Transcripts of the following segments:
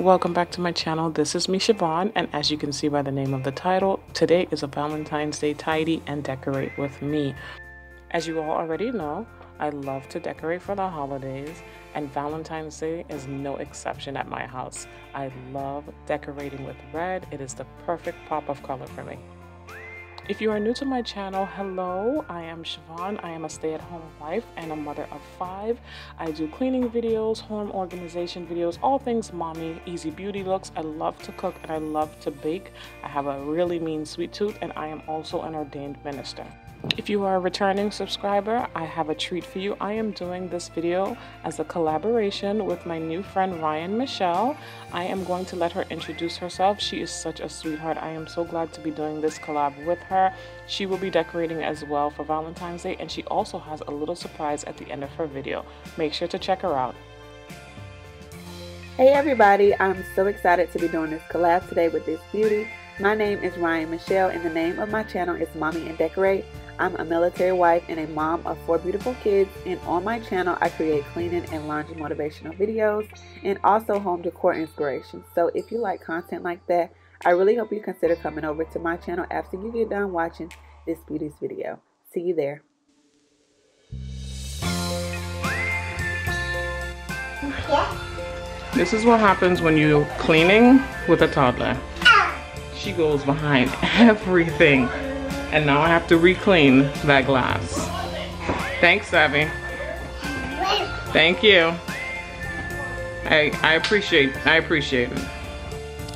Welcome back to my channel. This is me, Chevonne, and as you can see by the name of the title, today is a Valentine's Day tidy and decorate with me. As you all already know, I love to decorate for the holidays, and Valentine's Day is no exception at my house. I love decorating with red. It is the perfect pop of color for me. If you are new to my channel, hello, I am Chevonne. I am a stay-at-home wife and a mother of 5. I do cleaning videos, home organization videos, all things mommy, easy beauty looks. I love to cook and I love to bake. I have a really mean sweet tooth and I am also an ordained minister. If you are a returning subscriber, I have a treat for you. I am doing this video as a collaboration with my new friend Ryan Michelle. I am going to let her introduce herself. She is such a sweetheart. I am so glad to be doing this collab with her. She will be decorating as well for Valentine's Day, and she also has a little surprise at the end of her video. Make sure to check her out. Hey everybody, I'm so excited to be doing this collab today with this beauty. My name is Ryan Michelle and the name of my channel is Mommy and Decorate. I'm a military wife and a mom of 4 beautiful kids, and on my channel I create cleaning and laundry motivational videos and also home decor inspiration. So if you like content like that, I really hope you consider coming over to my channel after you get done watching this beauty's video. See you there. This is what happens when you're cleaning with a toddler. She goes behind everything. And now I have to re-clean that glass. Thanks, Savvy. Thank you. I appreciate it.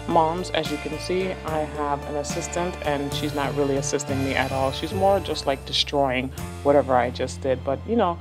Moms, as you can see, I have an assistant and she's not really assisting me at all. She's more just like destroying whatever I just did. But you know,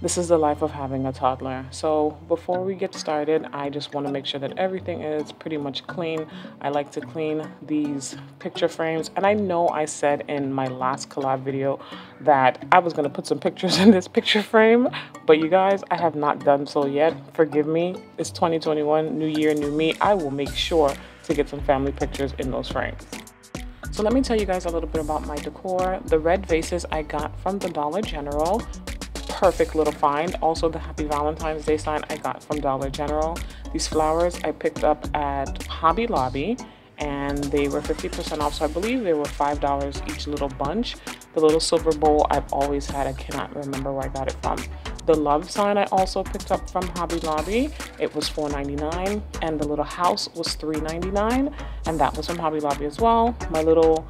this is the life of having a toddler. So before we get started, I just want to make sure that everything is pretty much clean. I like to clean these picture frames. And I know I said in my last collab video that I was going to put some pictures in this picture frame. But you guys, I have not done so yet. Forgive me. It's 2021, new year, new me. I will make sure to get some family pictures in those frames. So let me tell you guys a little bit about my decor. The red vases I got from the Dollar General. Perfect little find. Also the Happy Valentine's Day sign I got from Dollar General. These flowers I picked up at Hobby Lobby and they were 50% off, so I believe they were $5 each little bunch. The little silver bowl I've always had. I cannot remember where I got it from. The love sign I also picked up from Hobby Lobby. It was $4.99 and the little house was $3.99 and that was from Hobby Lobby as well. My little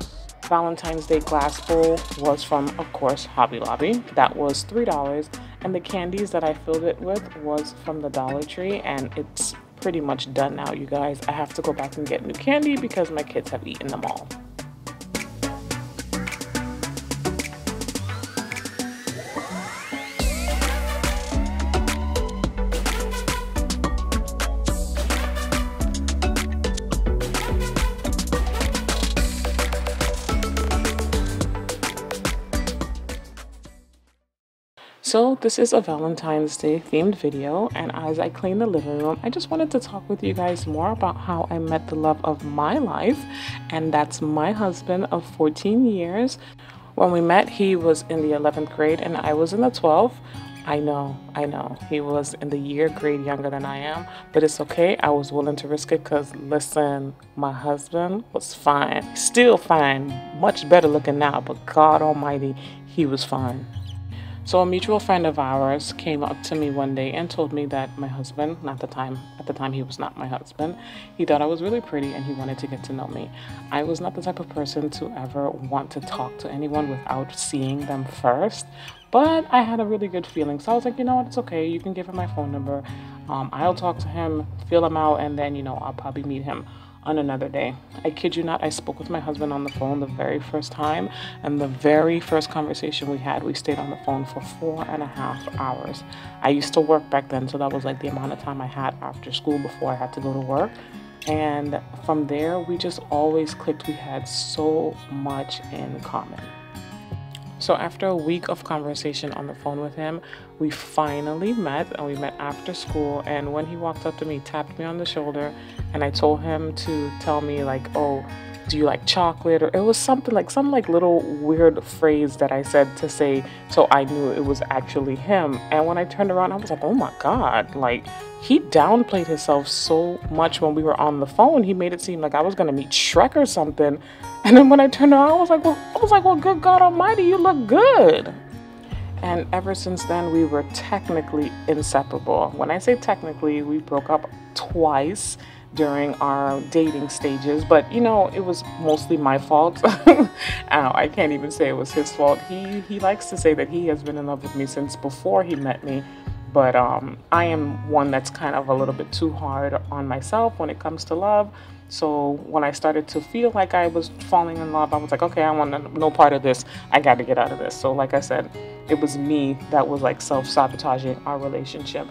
Valentine's Day glass bowl was from, of course, Hobby Lobby. That was $3. And the candies that I filled it with was from the Dollar Tree. And it's pretty much done now, you guys. I have to go back and get new candy because my kids have eaten them all. So this is a Valentine's Day themed video, and as I clean the living room, I just wanted to talk with you guys more about how I met the love of my life, and that's my husband of 14 years. When we met, he was in the 11th grade and I was in the 12th. I know, he was in the year grade younger than I am, but it's okay. I was willing to risk it because listen, my husband was fine, still fine, much better looking now, but God almighty, he was fine. So a mutual friend of ours came up to me one day and told me that my husband, at the time he was not my husband, he thought I was really pretty and he wanted to get to know me. I was not the type of person to ever want to talk to anyone without seeing them first, but I had a really good feeling. So I was like, you know what, it's okay. You can give him my phone number. I'll talk to him, feel him out, and then, you know, I'll probably meet him on another day. I kid you not, I spoke with my husband on the phone the very first time, and the very first conversation we had, we stayed on the phone for 4.5 hours. I used to work back then, so that was like the amount of time I had after school before I had to go to work. And from there, we just always clicked. We had so much in common. So after a week of conversation on the phone with him, we finally met, and we met after school. And when he walked up to me, tapped me on the shoulder, and I told him to tell me like, oh, do you like chocolate? Or it was something like some like little weird phrase that I said to say so I knew it was actually him. And when I turned around, I was like, oh my God, like he downplayed himself so much when we were on the phone. He made it seem like I was gonna meet Shrek or something. And then when I turned around, I was like, well, good God Almighty, you look good. And ever since then, we were technically inseparable. When I say technically, we broke up twice during our dating stages, but you know, it was mostly my fault. I can't even say it was his fault. He likes to say that he has been in love with me since before he met me, but I am one that's kind of a little bit too hard on myself when it comes to love. So when I started to feel like I was falling in love, I was like, okay, I want no part of this. I got to get out of this. So like I said, it was me that was like self-sabotaging our relationship.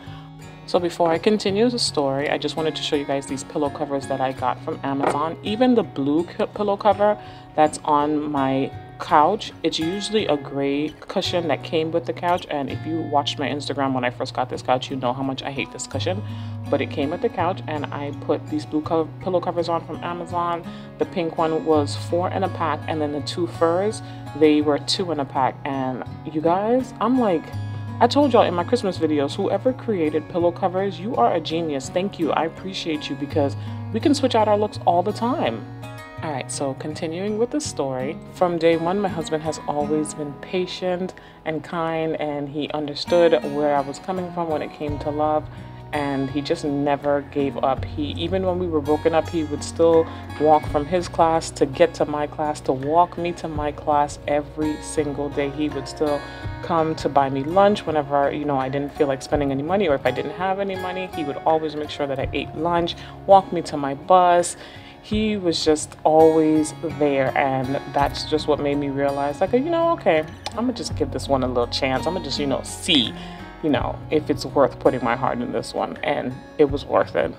So before I continue the story, I just wanted to show you guys these pillow covers that I got from Amazon. Even the blue pillow cover that's on my couch, it's usually a gray cushion that came with the couch. And if you watched my Instagram when I first got this couch, you know how much I hate this cushion. But it came with the couch, and I put these blue pillow covers on from Amazon. The pink one was 4 in a pack, and then the 2 furs, they were 2 in a pack. And you guys, I'm like, I told y'all in my Christmas videos, whoever created pillow covers, you are a genius. Thank you. I appreciate you, because we can switch out our looks all the time. All right, so continuing with the story, from day one, my husband has always been patient and kind, and he understood where I was coming from when it came to love, and he just never gave up. Even when we were broken up, he would still walk from his class to get to my class, to walk me to my class every single day. He would still come to buy me lunch whenever, you know, I didn't feel like spending any money, or if I didn't have any money, he would always make sure that I ate lunch, walk me to my bus. He was just always there, and that's just what made me realize, like, you know, okay, I'm gonna just give this one a little chance. I'm gonna just, you know, see, you know, if it's worth putting my heart in this one, and it was worth it.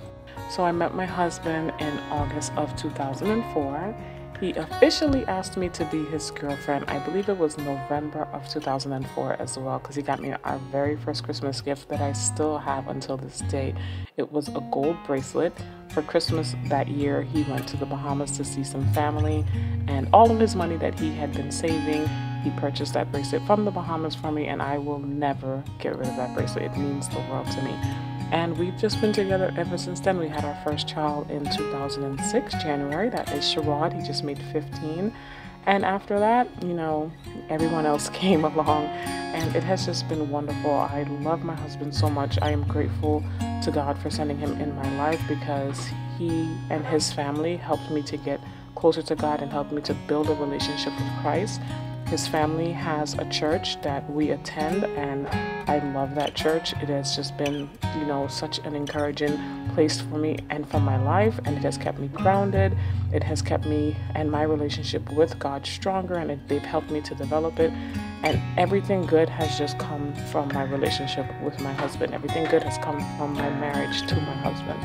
So I met my husband in August of 2004. He officially asked me to be his girlfriend. I believe it was November of 2004 as well, because he got me our very first Christmas gift that I still have until this day. It was a gold bracelet. For Christmas that year, he went to the Bahamas to see some family, and all of his money that he had been saving, he purchased that bracelet from the Bahamas for me, and I will never get rid of that bracelet. It means the world to me. And we've just been together ever since then. We had our first child in 2006, January. That is Chevonne. He just made 15. And after that, you know, everyone else came along, and it has just been wonderful. I love my husband so much. I am grateful to God for sending him in my life, because he and his family helped me to get closer to God and helped me to build a relationship with Christ. His family has a church that we attend, and I love that church. It has just been, you know, such an encouraging place for me and for my life, and it has kept me grounded. It has kept me and my relationship with God stronger, and they've helped me to develop it. And everything good has just come from my relationship with my husband. Everything good has come from my marriage to my husband.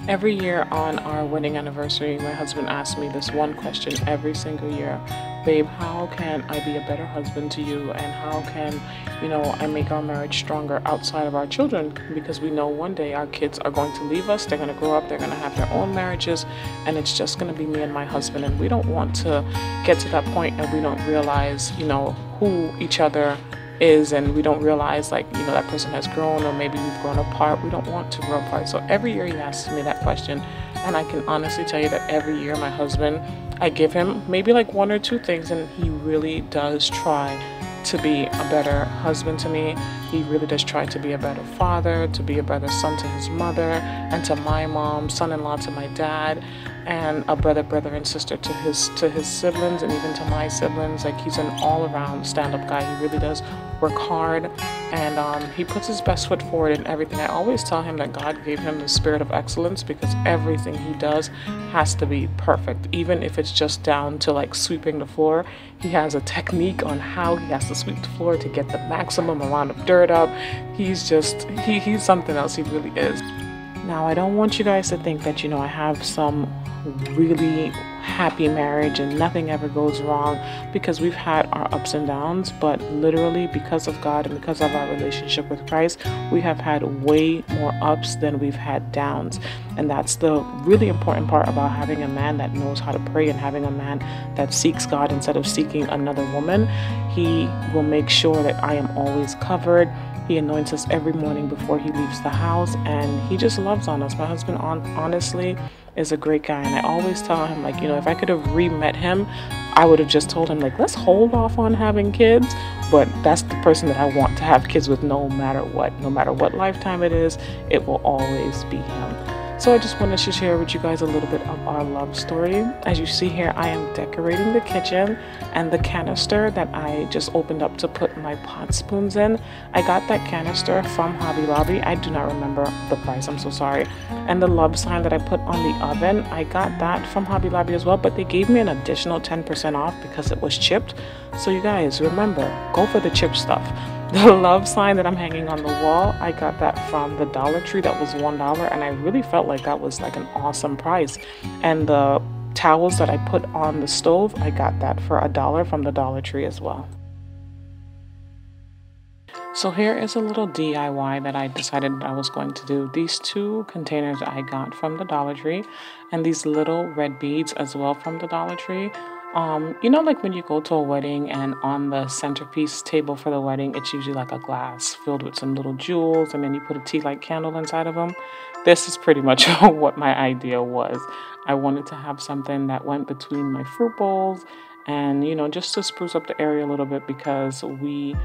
Every year on our wedding anniversary, my husband asks me this one question every single year. Babe, how can I be a better husband to you, and how can, you know, I make our marriage stronger outside of our children? Because we know one day our kids are going to leave us, they're going to grow up, they're going to have their own marriages, and it's just going to be me and my husband. And we don't want to get to that point and we don't realize, you know, who each other is, and we don't realize, like, you know, that person has grown, or maybe we've grown apart. We don't want to grow apart. So every year he asks me that question, and I can honestly tell you that every year my husband, I give him maybe like 1 or 2 things, and he really does try to be a better husband to me. He really does try to be a better father, to be a better son to his mother and to my mom, son-in-law to my dad, and a brother and sister to his siblings, and even to my siblings. Like, he's an all-around stand-up guy. He really does work hard, and he puts his best foot forward in everything. I always tell him that God gave him the spirit of excellence, because everything he does has to be perfect. Even if it's just down to like sweeping the floor, he has a technique on how he has to sweep the floor to get the maximum amount of dirt up. He's something else. He really is. Now, I don't want you guys to think that, I have some really happy marriage and nothing ever goes wrong, because we've had our ups and downs, but literally because of God and because of our relationship with Christ, we have had way more ups than we've had downs. And that's the really important part about having a man that knows how to pray and having a man that seeks God instead of seeking another woman. He will make sure that I am always covered. He anoints us every morning before he leaves the house, and he just loves on us. My husband, honestly, is a great guy, and I always tell him, like, if I could have re-met him, I would have just told him, like, let's hold off on having kids. But that's the person that I want to have kids with, no matter what lifetime it is. It will always be him. So I just wanted to share with you guys a little bit of our love story. As you see here, I am decorating the kitchen, and the canister that I just opened up to put my pot spoons in, I got that canister from Hobby Lobby. I do not remember the price, I'm so sorry. And the love sign that I put on the oven, I got that from Hobby Lobby as well, but they gave me an additional 10% off because it was chipped. So you guys, remember, go for the chip stuff. The love sign that I'm hanging on the wall, I got that from the Dollar Tree. That was $1, and I really felt like that was like an awesome price. And the towels that I put on the stove, I got that for $1 from the Dollar Tree as well. So here is a little DIY that I decided that I was going to do. These 2 containers I got from the Dollar Tree, and these little red beads as well from the Dollar Tree. Like when you go to a wedding and on the centerpiece table for the wedding, it's usually like a glass filled with some little jewels, and then you put a tea light candle inside of them. This is pretty much what my idea was. I wanted to have something that went between my fruit bowls and, just to spruce up the area a little bit, because we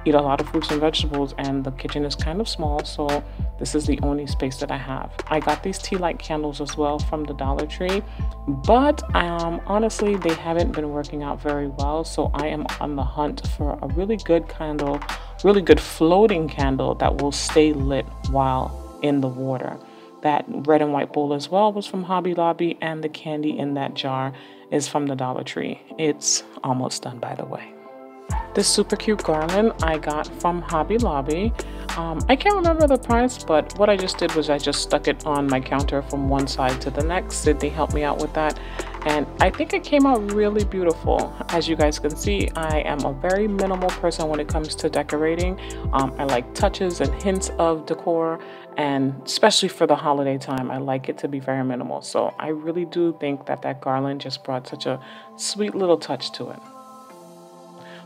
eat a lot of fruits and vegetables and the kitchen is kind of small, so this is the only space that I have. I got these tea light candles as well from the Dollar Tree, but honestly, they haven't been working out very well, so I am on the hunt for a really good candle, really good floating candle that will stay lit while in the water. That red and white bowl as well was from Hobby Lobby, and the candy in that jar is from the Dollar Tree. It's almost done, by the way. This super cute garland I got from Hobby Lobby. I can't remember the price, but what I just did was I just stuck it on my counter from one side to the next. Sydney helped me out with that, and I think it came out really beautiful. As you guys can see, I am a very minimal person when it comes to decorating. I like touches and hints of decor, and especially for the holiday time, I like it to be very minimal. So I really do think that that garland just brought such a sweet little touch to it.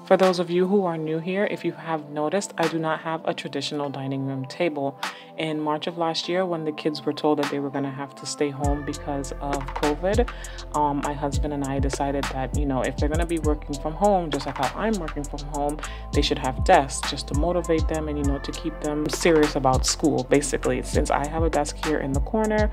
For those of you who are new here, if you have noticed, I do not have a traditional dining room table. In March of last year, when the kids were told that they were going to have to stay home because of COVID, my husband and I decided that, if they're going to be working from home, just like how I'm working from home, they should have desks just to motivate them and, to keep them serious about school. Basically, since I have a desk here in the corner,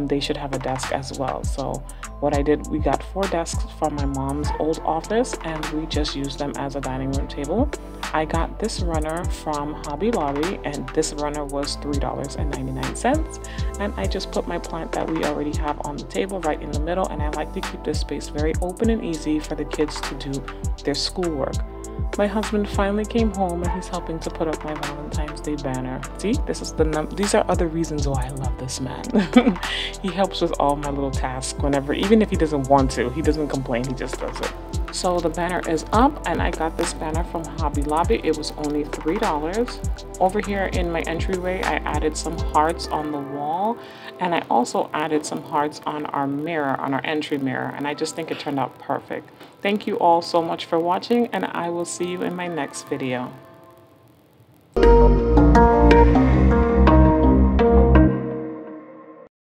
they should have a desk as well. So what I did, we got 4 desks from my mom's old office, and we just used them as a dining room table. I got this runner from Hobby Lobby, and this runner was $3.99. And I just put my plant that we already have on the table right in the middle, and I like to keep this space very open and easy for the kids to do their schoolwork. My husband finally came home, and he's helping to put up my Valentine's Day banner. See, these are other reasons why I love this man. He helps with all my little tasks whenever, even if he doesn't want to, he doesn't complain, he just does it. So the banner is up, and I got this banner from Hobby Lobby. It was only $3. Over here in my entryway, I added some hearts on the wall, and I also added some hearts on our mirror, on our entry mirror, and I just think it turned out perfect. Thank you all so much for watching, and I will see you in my next video.